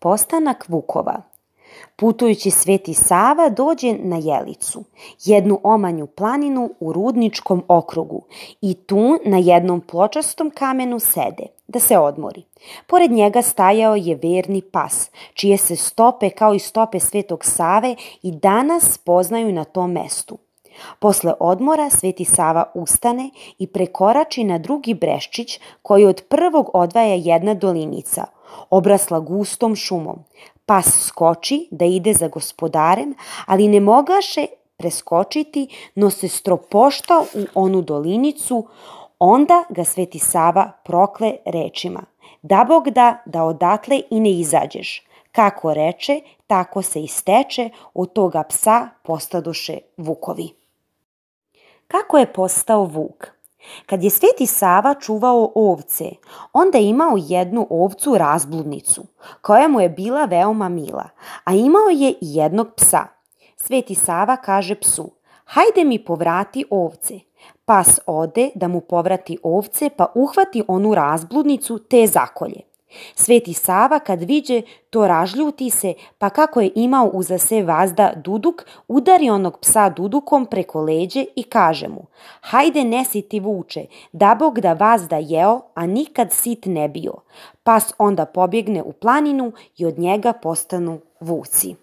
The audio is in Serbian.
Postanak vukova. Putujući Sveti Sava dođe na Jelicu, jednu omanju planinu u Rudničkom okrugu, i tu na jednom pločastom kamenu sede, da se odmori. Pored njega stajao je verni pas, čije se stope kao i stope Svetog Save i danas poznaju na tom mestu. Posle odmora Sveti Sava ustane i prekorači na drugi breščić koji od prvog odvaja jedna dolinica, obrasla gustom šumom. Pas skoči da ide za gospodarem, ali ne mogaše preskočiti, no se stropoštao u onu dolinicu. Onda ga Sveti Sava prokle rečima: "Dabog da odatle i ne izađeš." Kako reče, tako se isteče, od toga psa postadoše vukovi. Kako je postao vuk? Kad je Sveti Sava čuvao ovce, onda je imao jednu ovcu razbludnicu, koja mu je bila veoma mila, a imao je i jednog psa. Sveti Sava kaže psu: "Hajde mi povrati ovce." Pas ode da mu povrati ovce, pa uhvati onu razbludnicu te je zakolje. Sveti Sava kad viđe to ražljuti se, pa kako je imao uza se vazda duduk, udari onog psa dudukom preko leđe i kaže mu: "Hajde nesiti vuče, dabog da vazda jeo, a nikad sit ne bio." Pas onda pobjegne u planinu i od njega postanu vuci.